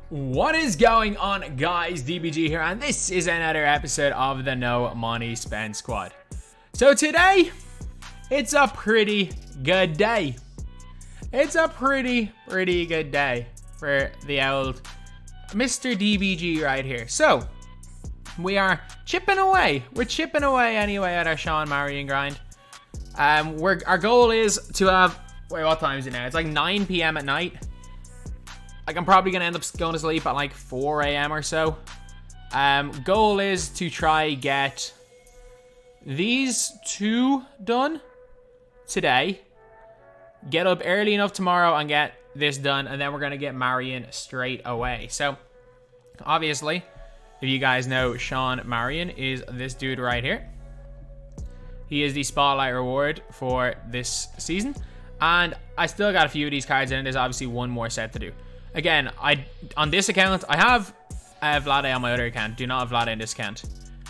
What is going on, guys? DBG here, and this is another episode of the No Money Spent Squad. So today, it's a pretty good day. It's a pretty good day for the old Mr. DBG right here. So, we are chipping away. We're chipping away anyway at our Sean Marion grind. Our goal is to have... Wait, what time is it now? It's like 9 p.m. at night. Like, I'm probably going to end up going to sleep at like 4 a.m. or so. Goal is to try get these two done today. Get up early enough tomorrow and get this done. And then we're going to get Marion straight away. So, obviously, if you guys know, Sean Marion is this dude right here. He is the spotlight reward for this season. And I still got a few of these cards in. There's obviously one more set to do. Again, on this account, I have Vlade on my other account. Do not have Vlade in this account.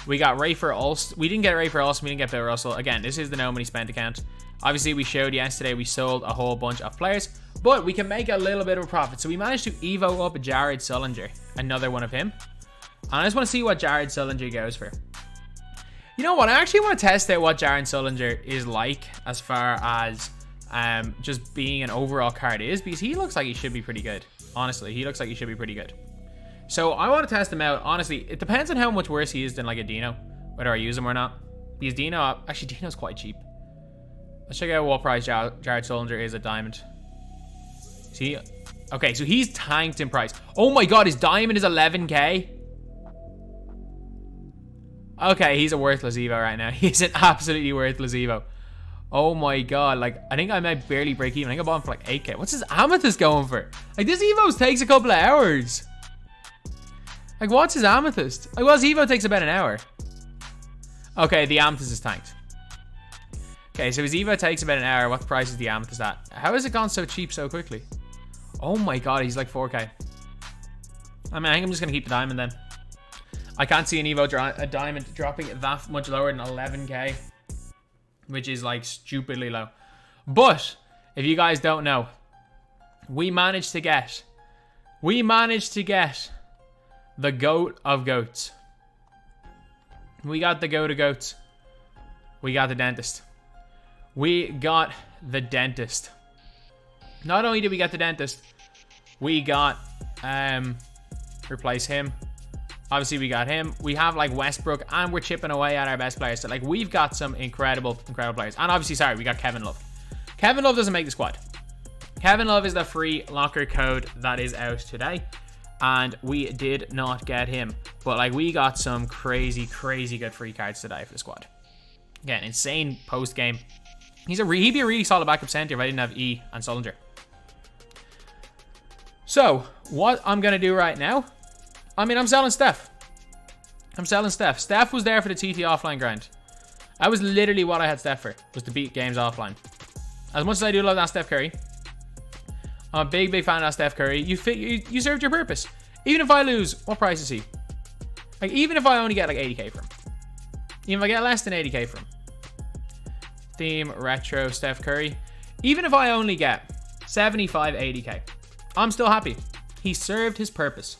We got Rafer Ulst. We didn't get Rafer Ulst. We didn't get Bill Russell. Again, this is the No Money Spent account. Obviously, we showed yesterday we sold a whole bunch of players. But we can make a little bit of a profit. So we managed to Evo up Jared Sullinger. Another one of him. And I just want to see what Jared Sullinger goes for. You know what? I actually want to test out what Jared Sullinger is like as far as just being an overall card is. Because he looks like he should be pretty good. Honestly, he looks like he should be pretty good. So I want to test him out. Honestly, it depends on how much worse he is than like a Dino, whether I use him or not. Because Dino, actually Dino's quite cheap. Let's check out what price Jared Sullinger is at Diamond. See, okay, so he's tanked in price. Oh my God, his Diamond is 11k. Okay, he's a worthless Evo right now. He's an absolutely worthless Evo. Oh my God, like, I think I might barely break even. I think I bought him for like 8k. What's his Amethyst going for? Like, this Evo takes a couple of hours. Like, what's his Amethyst? Like, well, his Evo takes about an hour. Okay, the Amethyst is tanked. Okay, so his Evo takes about an hour. What price is the Amethyst at? How has it gone so cheap so quickly? Oh my God, he's like 4k. I mean, I think I'm just going to keep the Diamond then. I can't see an Evo, a Diamond dropping that much lower than 11k. Which is like stupidly low. But if you guys don't know, we managed to get the GOAT of goats. We got the GOAT of goats. We got the dentist. We got the dentist. Not only did we get the dentist, we got replace him. Obviously, we got him. We have, like, Westbrook, and we're chipping away at our best players. So, like, we've got some incredible players. And obviously, sorry, we got Kevin Love. Kevin Love doesn't make the squad. Kevin Love is the free locker code that is out today. And we did not get him. But, like, we got some crazy good free cards today for the squad. Again, insane post-game. He'd be a really solid backup center if I didn't have E and Sullinger. So, what I'm going to do right now... I mean, I'm selling Steph. Steph was there for the TT offline grind. That was literally what I had Steph for, was to beat games offline. As much as I do love that Steph Curry, I'm a big fan of that Steph Curry. You served your purpose. Even if I lose, what price is he? Like, even if I only get like 80k from him. Even if I get less than 80k from him. Theme, retro, Steph Curry. Even if I only get 75, 80k, I'm still happy. He served his purpose.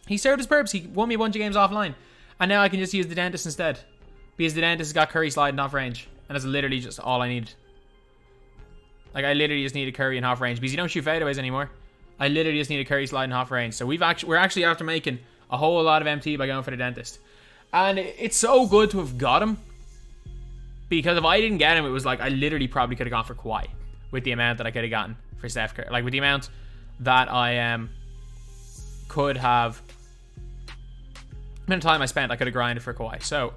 He served his purpose. He won me a bunch of games offline. And now I can just use the dentist instead. Because the dentist has got Curry sliding off range. And that's literally just all I need. Like, I literally just need a Curry in half range. Because you don't shoot fadeaways anymore. I literally just need a Curry sliding half range. So we're actually after making a whole lot of MT by going for the dentist. And it's so good to have got him. Because if I didn't get him, it was like I literally probably could have gone for Kawhi. With the amount that I could have gotten for Steph Curry. Like, with the amount that I could have... The amount of time I spent, I could have grinded for Kawhi. So,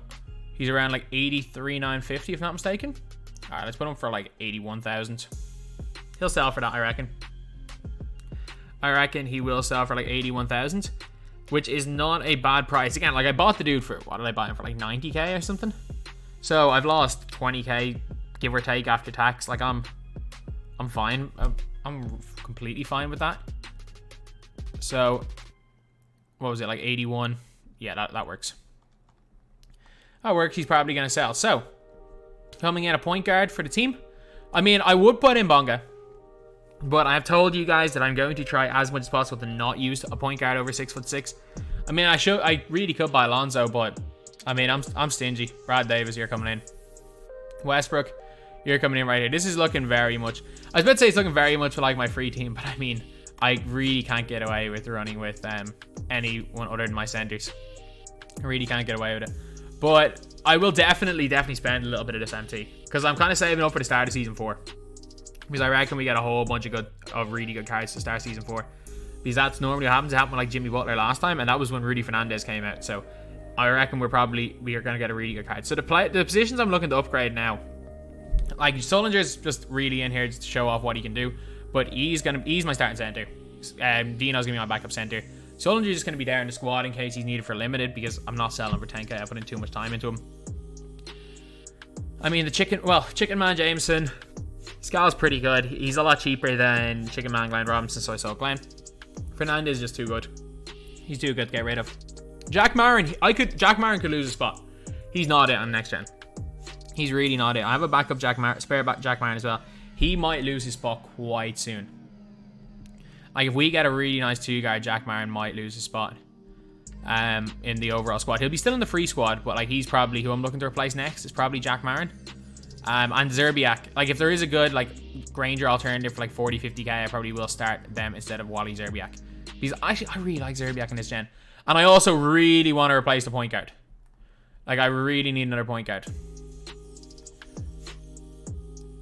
he's around like 83,950 if not mistaken. Alright, let's put him for like 81,000. He'll sell for that, I reckon. I reckon he will sell for like 81,000. Which is not a bad price. Again, like I bought the dude for, what did I buy him for? Like 90k or something? So, I've lost 20k, give or take, after tax. Like, I'm fine. I'm completely fine with that. So, what was it? Like 81. Yeah, that works. That works. He's probably going to sell. So, coming in a point guard for the team. I mean, I would put in bonga. But I've told you guys that I'm going to try as much as possible to not use a point guard over 6'6". I mean, I really could buy Alonzo, but I mean, I'm stingy. Brad Davis, you're coming in. Westbrook, you're coming in right here. This is looking very much. I was about to say it's looking very much like my free team, but I mean, I really can't get away with running with anyone other than my centers. I really can't get away with it. But I will definitely spend a little bit of this MT because I'm kind of saving up for the start of season 4. Because I reckon we get a whole bunch of really good cards to start season 4. Because that's normally what happens. It happened with like Jimmy Butler last time, and that was when Rudy Fernandez came out. So I reckon we are going to get a really good card. So the positions I'm looking to upgrade now, like Sullinger's just really in here just to show off what he can do. But he's my starting center. Dino's gonna be my backup center. Sullinger's just gonna be there in the squad in case he's needed for limited because I'm not selling for 10k. I put in too much time into him. I mean the Chicken Man Jameson, Scal's pretty good. He's a lot cheaper than Chicken Man Glenn Robinson, so I sold Glenn. Fernandez is just too good. He's too good to get rid of. Jack Marin could lose a spot. He's not it on next gen. He's really not it. I have a backup spare Jack Marin as well. He might lose his spot quite soon. Like if we get a really nice 2-guard, Jack Marin might lose his spot in the overall squad. He'll be still in the free squad, but like he's probably who I'm looking to replace next is probably Jack Marin. And Zerbiak. Like if there is a good like Granger alternative for like 40-50k, I probably will start them instead of Wally Zerbiak. Because actually I really like Zerbiak in this gen. And I also really want to replace the point guard. Like I really need another point guard.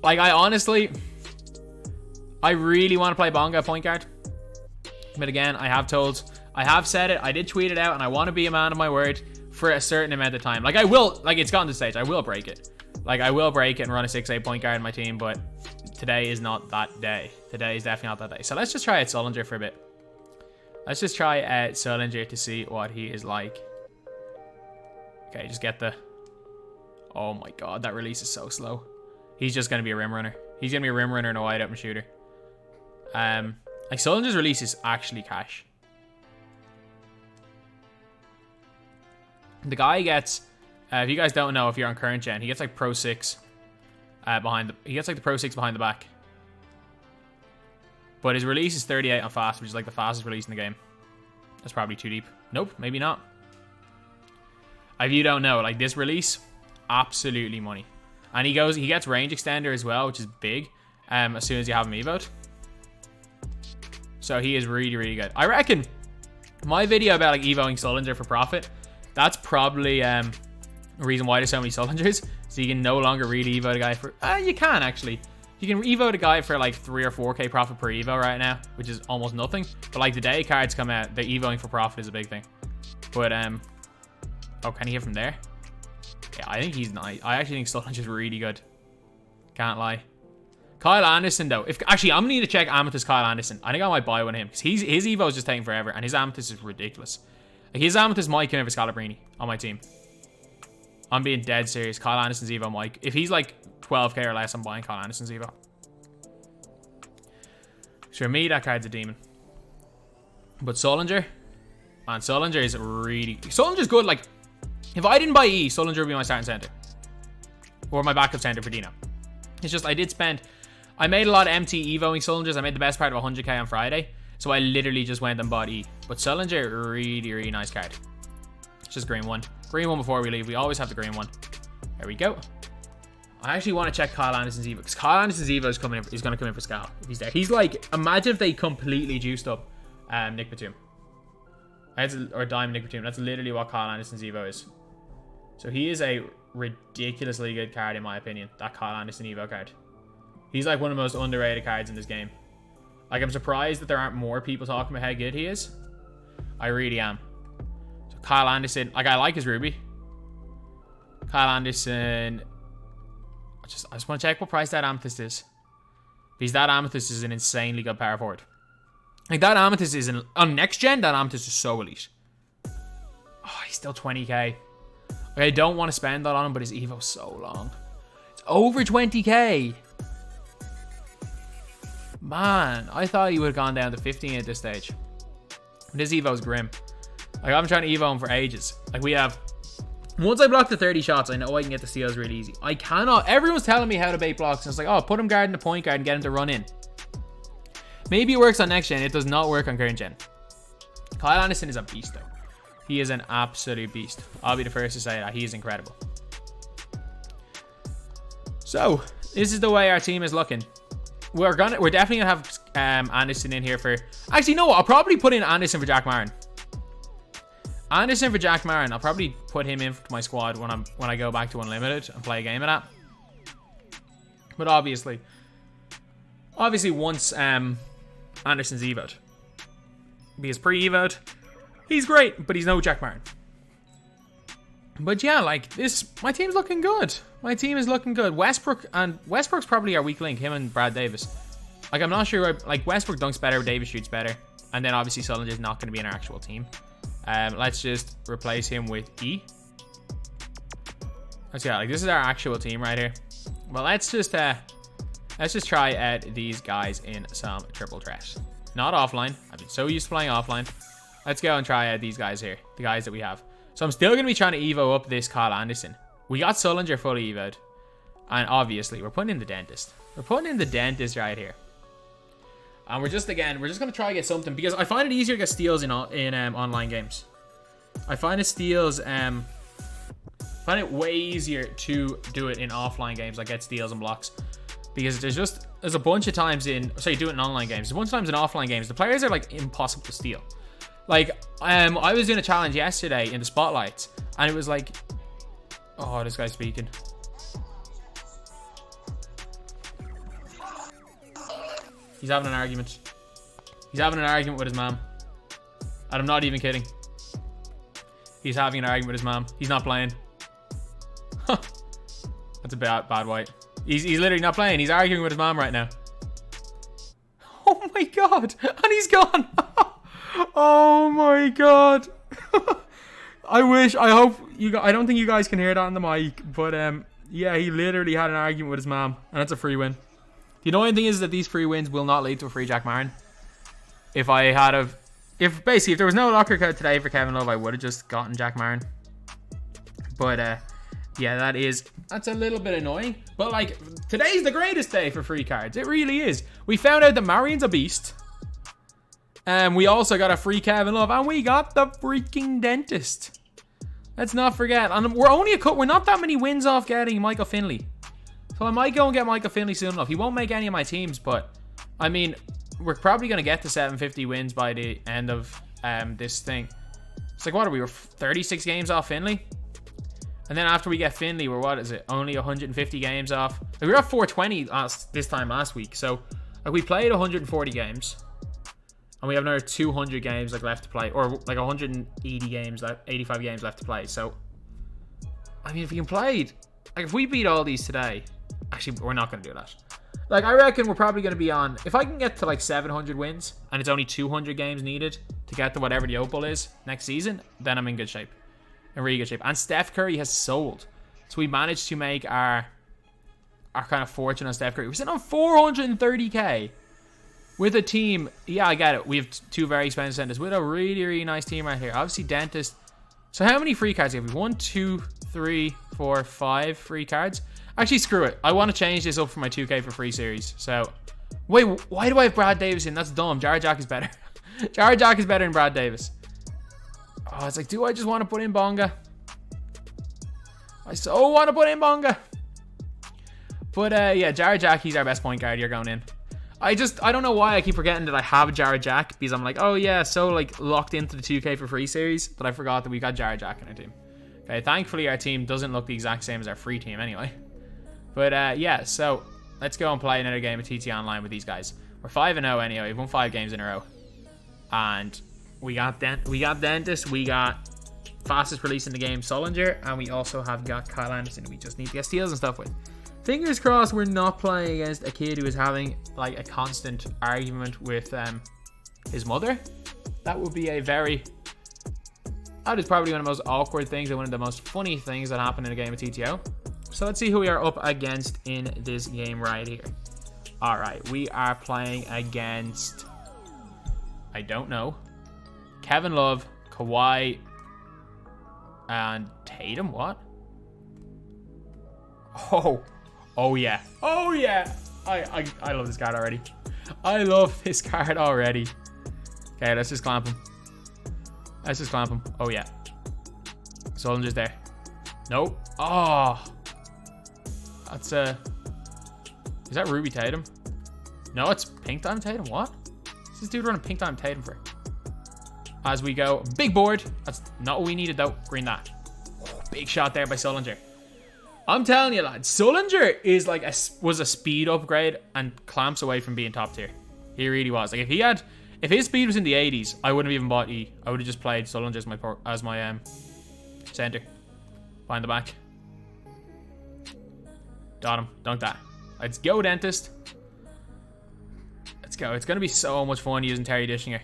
Like I really want to play Bonga point guard. But again, I have said it, I did tweet it out, and I want to be a man of my word for a certain amount of time. Like I will, like it's gotten to the stage, I will break it. Like I will break it and run a 6'8" point guard in my team, but today is not that day. Today is definitely not that day. So let's just try out Sullinger for a bit. Let's just try out Sullinger to see what he is like. Okay, just get the... Oh my god, that release is so slow. He's just going to be a rim runner. He's going to be a rim runner and a wide open shooter. Like Sullinger's release is actually cash. The guy gets, if you guys don't know, if you're on current gen, he gets like Pro 6 he gets like the Pro 6 behind the back. But his release is 38 on fast, which is like the fastest release in the game. That's probably too deep. Nope, maybe not. If you don't know, like this release, absolutely money. And he gets range extender as well, which is big. As soon as you have him evoed. So he is really, really good. I reckon my video about like evoing Sullinger for profit, that's probably a reason why there's so many Sullingers. So you can no longer really evo a guy for... you can actually. You can evo a guy for like 3 or 4k profit per evo right now, which is almost nothing. But like the day cards come out, the evoing for profit is a big thing. But oh, can he hit from there? Yeah, I think he's nice. I actually think Sullinger's really good. Can't lie. Kyle Anderson though. Actually, I'm gonna need to check Amethyst Kyle Anderson. I think I might buy one of him because his evo is just taking forever, and his Amethyst is ridiculous. Like his Amethyst might come over Scalabrini on my team. I'm being dead serious. Kyle Anderson's evo might. If he's like 12k or less, I'm buying Kyle Anderson's evo. So for me, that card's a demon. But Sullinger, man, Sullinger is really... Sullinger's good. Like, if I didn't buy E, Sullinger would be my starting center. Or my backup center for Dino. It's just, I made a lot of MT evoing Sullingers. I made the best part of 100k on Friday. So I literally just went and bought E. But Sullinger, really, really nice card. It's just green one. Green one before we leave. We always have the green one. There we go. I actually want to check Kyle Anderson's evo. Because Kyle Anderson's evo is going to come in for Scal. If he's there. He's like, imagine if they completely juiced up Nick Batum. Or Diamond Nick Batum. That's literally what Kyle Anderson's evo is. So he is a ridiculously good card in my opinion. That Kyle Anderson evo card. He's like one of the most underrated cards in this game. Like I'm surprised that there aren't more people talking about how good he is. I really am. So Kyle Anderson, like I like his Ruby. Kyle Anderson. I just want to check what price that Amethyst is. Because that Amethyst is an insanely good power forward. Like that Amethyst is on next gen, that Amethyst is so elite. Oh, he's still 20k. Like, I don't want to spend that on him, but his evo's so long. It's over 20k. Man, I thought he would have gone down to 15 at this stage. This evo's grim. Like I've been trying to evo him for ages. Like we have... Once I block the 30 shots, I know I can get the steals really easy. I cannot... Everyone's telling me how to bait blocks. And it's like, oh, put him guarding the point guard and get him to run in. Maybe it works on next gen. It does not work on current gen. Kyle Anderson is a beast, though. He is an absolute beast. I'll be the first to say that. He is incredible. So, this is the way our team is looking. We're definitely gonna have Anderson in here for... Actually, no, I'll probably put in Anderson for Jack Marin. Anderson for Jack Marin. I'll probably put him in for my squad when I go back to Unlimited and play a game of that. But obviously once Anderson's evoed. Because pre-evoed, he's great, but he's no Jack Marin. But yeah, like this, my team's looking good. My team is looking good. Westbrook's probably our weak link, him and Brad Davis. Like, I'm not sure, like, Westbrook dunks better, Davis shoots better. And then obviously Sullinger's not going to be in our actual team. Let's just replace him with E. Let's see, like, this is our actual team right here. Well, let's just try these guys in some triple threat. Not offline. I've been so used to playing offline. Let's go and try these guys here. The guys that we have. So I'm still going to be trying to evo up this Kyle Anderson. We got Sullinger fully evoed. And obviously, we're putting in the dentist. We're putting in the dentist right here. And we're just going to try to get something. Because I find it easier to get steals in online games. I find it way easier to do it in offline games. Like get steals and blocks. Because there's a bunch of times do it in online games. There's a bunch of times in offline games. The players are like impossible to steal. Like, I was doing a challenge yesterday in the spotlights, and it was like, oh, this guy's speaking. He's having an argument. He's having an argument with his mom. And I'm not even kidding. He's having an argument with his mom. He's not playing. That's a bad white. He's literally not playing. He's arguing with his mom right now. Oh my god. And he's gone. Oh my god. I hope you guys, I don't think you guys can hear that on the mic, but yeah, he literally had an argument with his mom, and that's a free win. The annoying thing is that these free wins will not lead to a free Jack Marin. If there was no locker code today for Kevin Love, I would have just gotten Jack Marin. But yeah, that's a little bit annoying. But like, today's the greatest day for free cards. It really is. We found out that Marion's a beast. We also got a free Kevin Love, and we got the freaking dentist. Let's not forget. And we're not that many wins off getting Michael Finley. So I might go and get Michael Finley soon enough. He won't make any of my teams, but I mean, we're probably going to get to 750 wins by the end of this thing. It's like, what are we? We're 36 games off Finley. And then after we get Finley, we're, what is it? Only 150 games off. Like, we were at 420 this time last week. So like, we played 140 games. And we have another 200 games like left to play. Or like 180 games, 85 games left to play. So, I mean, if we can play... Like, if we beat all these today... Actually, we're not going to do that. Like, I reckon we're probably going to be on... If I can get to like 700 wins, and it's only 200 games needed to get to whatever the opal is next season, then I'm in good shape. In really good shape. And Steph Curry has sold. So we managed to make our kind of fortune on Steph Curry. We're sitting on 430k. With a team, yeah, I get it. We have two very expensive centers with a really, really nice team right here. Obviously, dentist. So how many free cards do we have? 1, 2, 3, 4, 5 free cards. Actually, screw it. I want to change this up for my 2K for free series. So, wait, why do I have Brad Davis in? That's dumb. Jared Jack is better. Jared Jack is better than Brad Davis. Oh, it's like, do I just want to put in Bonga? I so want to put in Bonga. But yeah, Jared Jack, he's our best point guard. You're going in. I don't know why I keep forgetting that I have Jared Jack, because I'm like, oh yeah, so like locked into the 2K for free series, but I forgot that we got Jared Jack in our team. Okay, thankfully our team doesn't look the exact same as our free team anyway. But yeah, so let's go and play another game of TT Online with these guys. We're 5-0 anyway. We've won 5 games in a row. And we got Dentist, we got fastest release in the game, Sullinger, and we also have got Kyle Anderson. We just need to get steals and stuff with. Fingers crossed we're not playing against a kid who is having like a constant argument with his mother. That would be that is probably one of the most awkward things and one of the most funny things that happen in a game of TTO. So let's see who we are up against in this game right here. Alright, we are playing against, I don't know, Kevin Love, Kawhi, and Tatum. What? Oh yeah. Oh yeah. I love this card already. I love this card already. Okay, let's just clamp him. Let's just clamp him. Oh, yeah. Soldier's there. Nope. Oh. That's is that Ruby Tatum? No, it's Pink Diamond Tatum. What? What's this dude running Pink Diamond Tatum for? As we go. Big board. That's not what we needed, though. Green that. Big shot there by Sullinger. I'm telling you, lads, Sullinger is like was a speed upgrade and clamps away from being top tier. He really was. Like if his speed was in the 80s, I wouldn't have even bought E. I would have just played Sullinger as my center. Behind the back. Got him. Dunk that. Let's go, dentist. Let's go. It's gonna be so much fun using Terry Dischinger.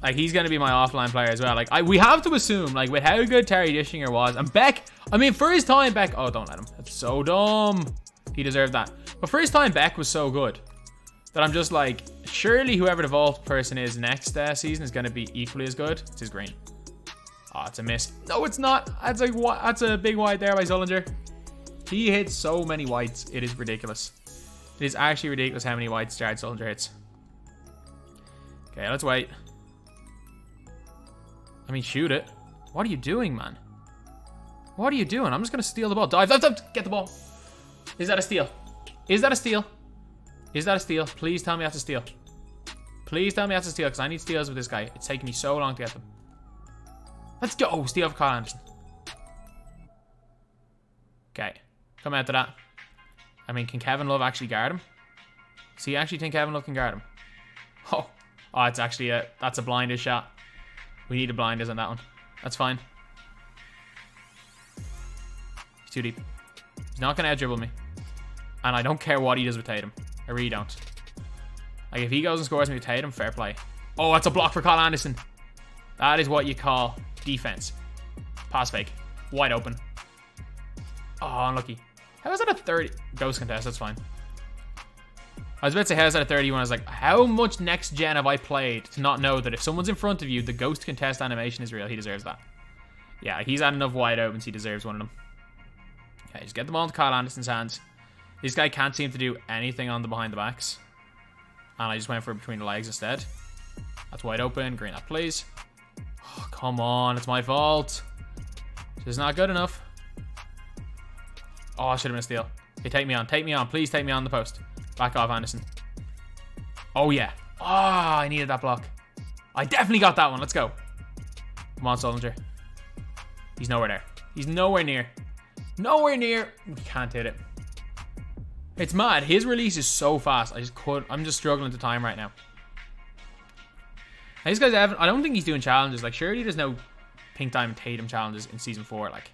Like, he's going to be my offline player as well. Like, we have to assume, like, with how good Terry Dischinger was. And Beck, I mean, for his time, Beck... Oh, don't let him. That's so dumb. He deserved that. But for his time, Beck was so good that I'm just like, surely whoever the vault person is next season is going to be equally as good. It's his green. Oh, it's a miss. No, it's not. That's a big white there by Sullinger. He hits so many whites. It is ridiculous. It is actually ridiculous how many whites Jared Sullinger hits. Okay, let's wait. I mean, shoot it. What are you doing, man? What are you doing? I'm just going to steal the ball. Dive, dive, dive. Get the ball. Is that a steal? Is that a steal? Is that a steal? Please tell me that's a steal. Please tell me that's a steal, because I need steals with this guy. It's taking me so long to get them. Let's go. Steal for Kyle Anderson. Okay. Come out to that. I mean, can Kevin Love actually guard him? Does he actually think Kevin Love can guard him? Oh, it's actually that's a blinders shot. We need a blinders on that one. That's fine. He's too deep. He's not going to out-dribble me. And I don't care what he does with Tatum. I really don't. Like, if he goes and scores me with Tatum, fair play. Oh, that's a block for Kyle Anderson. That is what you call defense. Pass fake. Wide open. Oh, unlucky. How is that a 30? Ghost contest, that's fine. I was about to say, how's that a 30 when I was like, how much next gen have I played to not know that if someone's in front of you, the ghost contest animation is real? He deserves that. Yeah, he's had enough wide opens. He deserves one of them. Okay, just get the ball into Kyle Anderson's hands. This guy can't seem to do anything on the behind the backs. And I just went for between the legs instead. That's wide open. Green that, please. Oh, come on. It's my fault. This is not good enough. Oh, I should have been a steal. Hey, take me on. Take me on. Please take me on the post. Back off, Anderson. Oh, yeah. Oh, I needed that block. I definitely got that one. Let's go. Come on, Sullinger. He's nowhere there. He's nowhere near. Nowhere near. We can't hit it. It's mad. His release is so fast. I'm just struggling to time right now. These guys haven't... I don't think he's doing challenges. Like, surely there's no Pink Diamond Tatum challenges in Season 4. Like,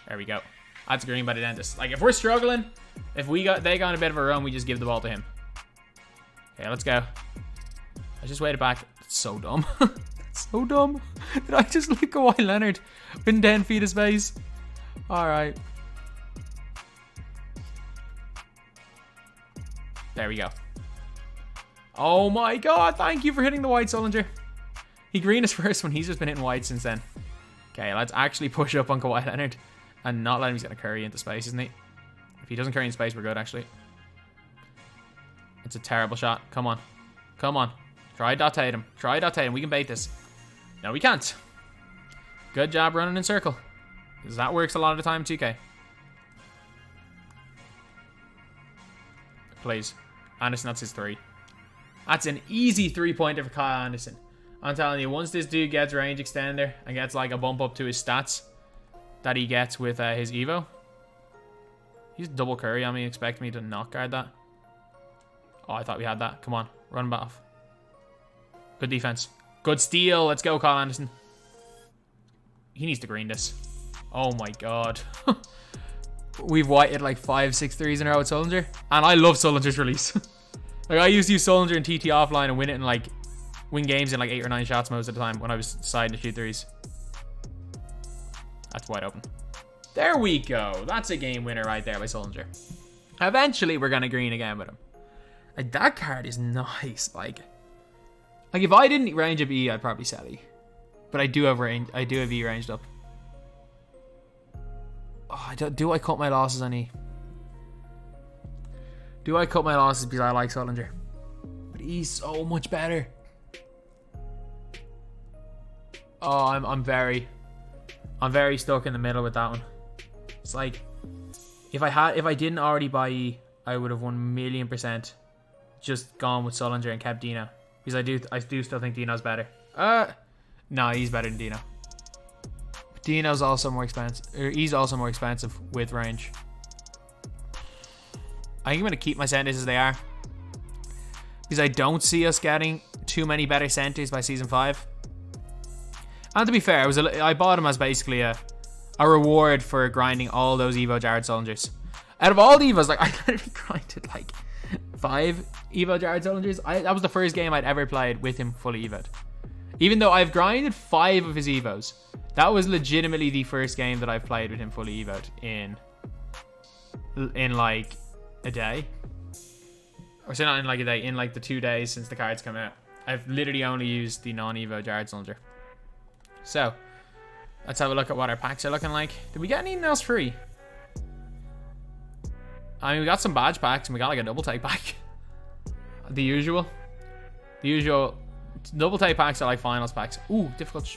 there we go. That's green by the dentist. Like, if we're struggling, if they got a bit of a run, we just give the ball to him. Okay, let's go. I just waited back. That's so dumb. That's so dumb. Did I just look at Kawhi Leonard within 10 feet of space? Alright. There we go. Oh my god, thank you for hitting the white, Sullinger. He greened his first one. He's just been hitting white since then. Okay, let's actually push up on Kawhi Leonard and not let him get a curry into space, isn't he? If he doesn't curry in space, we're good, actually. It's a terrible shot. Come on. Come on. Try dot Tatum. Try dot Tatum. We can bait this. No, we can't. Good job running in circle. Because that works a lot of the time, 2K. Please. Anderson, that's his three. That's an easy three-pointer for Kyle Anderson. I'm telling you, once this dude gets range extender and gets like a bump up to his stats that he gets with his Evo. He's double curry on me. Expect me to not guard that. Oh, I thought we had that. Come on. Run back off. Good defense. Good steal. Let's go, Kyle Anderson. He needs to green this. Oh my god. We've whited like 5-6 threes in a row with Sullinger. And I love Sullinger's release. Like, I used to use Sullinger and TT offline and win it in like... win games in like 8 or 9 shots most of the time when I was deciding to shoot threes. That's wide open. There we go. That's a game winner right there by Sullinger. Eventually, we're going to green again with him. Like, that card is nice. Like if I didn't range up E, I'd probably sell E. But I do have range. I do have E ranged up. Oh, do I cut my losses on E? Do I cut my losses because I like Sullinger? But he's so much better. Oh, I'm very stuck in the middle with that one. It's like if I didn't already buy E, I would have 1,000,000% just gone with Sullinger and kept Dino, because I do still think Dino's better. No, he's better than Dino. But Dino's also more expensive. Or he's also more expensive with range. I think I'm gonna keep my centers as they are, because I don't see us getting too many better centers by season 5. And to be fair, I bought him as basically a reward for grinding all those Evo Jared Sullingers. Out of all the Evos, like I literally grinded like 5 Evo Jared Sullingers. That was the first game I'd ever played with him fully Evo'd. Even though I've grinded 5 of his Evos, that was legitimately the first game that I've played with him fully Evo'd in like a day. Or say not in like a day, in like the 2 days since the cards come out. I've literally only used the non-Evo Jared Sullinger. So, let's have a look at what our packs are looking like. Did we get anything else free? I mean, we got some badge packs and we got like a double take pack. The usual double take packs are like finals packs. Ooh, difficult.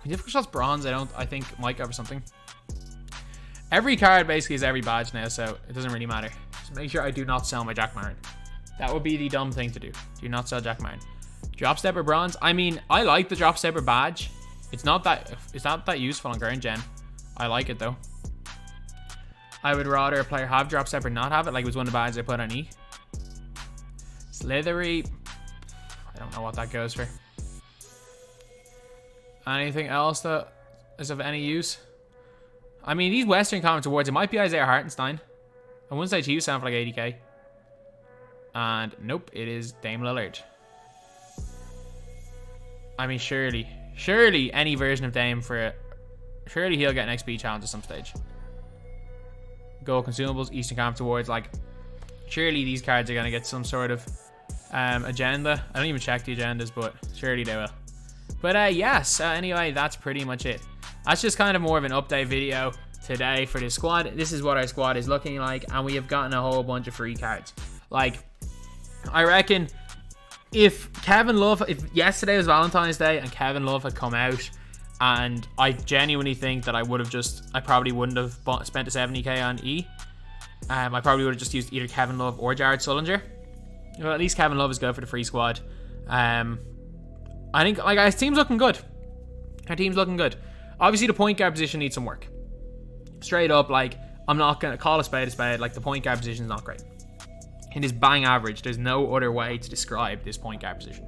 Difficult shots bronze. I think might cover something. Every card basically is every badge now, so it doesn't really matter. Just make sure I do not sell my Jack Marin. That would be the dumb thing to do. Do not sell Jack Marin. Drop stepper bronze. I mean, I like the drop stepper badge. It's not that useful on current gen. I like it though. I would rather a player have drop stepper not have it, like it was one of the badges I put on E. Slithery. I don't know what that goes for. Anything else that is of any use? I mean, these Western Conference awards, it might be Isaiah Hartenstein. I wouldn't say Chiefs sound for like 80k. And nope, it is Dame Lillard. I mean, surely any version of Dame for it. Surely he'll get an XP challenge at some stage. Gold consumables, Eastern Conference awards. Like, surely these cards are going to get some sort of agenda. I don't even check the agendas, but surely they will. But yeah, so anyway, that's pretty much it. That's just kind of more of an update video today for this squad. This is what our squad is looking like, and we have gotten a whole bunch of free cards. Like, I reckon if yesterday was Valentine's Day and Kevin Love had come out, and I genuinely think that I probably wouldn't have spent the 70k on E. I probably would have just used either Kevin Love or Jared Sullinger. Well, at least Kevin Love is good for the free squad. I think like our team's looking good. Our team's looking good. Obviously, the point guard position needs some work. Straight up, like, I'm not gonna call a spade a spade. Like, the point guard position is not great. It is bang average. There's no other way to describe this point guard position.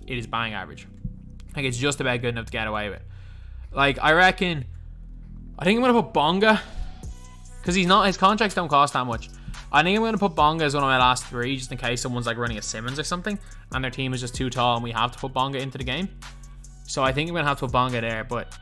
It is bang average. Like, it's just about good enough to get away with. Like, I think I'm gonna put Bonga, because his contracts don't cost that much. I think I'm gonna put Bonga as one of my last 3, just in case someone's like running a Simmons or something, and their team is just too tall, and we have to put Bonga into the game. So I think I'm gonna have to put Bonga there, but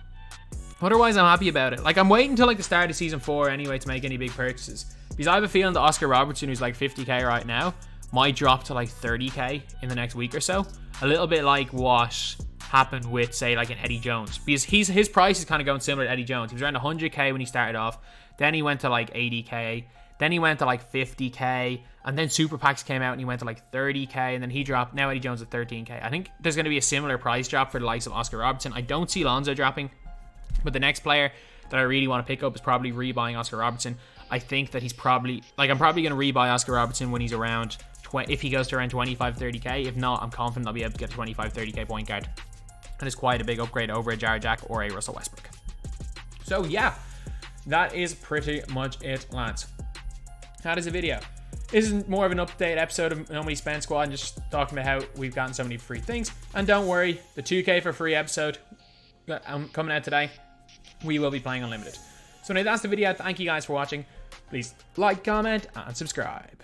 otherwise I'm happy about it. Like, I'm waiting until like the start of season 4 anyway to make any big purchases, because I have a feeling that Oscar Robertson, who's like 50k right now, might drop to like 30k in the next week or so. A little bit like what happened with, say, like an Eddie Jones, because his price is kind of going similar to Eddie Jones. He was around 100k when he started off, then he went to like 80k, then he went to like 50k, and then Super Packs came out and he went to like 30k, and then he dropped. Now Eddie Jones at 13k. I think there's going to be a similar price drop for the likes of Oscar Robertson. I don't see Lonzo dropping, but the next player that I really want to pick up is probably rebuying Oscar Robertson. I think that he's probably, like, I'm probably going to rebuy Oscar Robertson when he's around, if he goes to around 25-30k. If not, I'm confident I'll be able to get a 25-30k point guard. And it's quite a big upgrade over a Jared Jack or a Russell Westbrook. So yeah, that is pretty much it, lads. That is a video. This is more of an update episode of No Money Spent Squad, and just talking about how we've gotten so many free things. And don't worry, the 2K for free episode coming out today, we will be playing Unlimited. So anyway, that's the video. Thank you guys for watching. Please like, comment, and subscribe.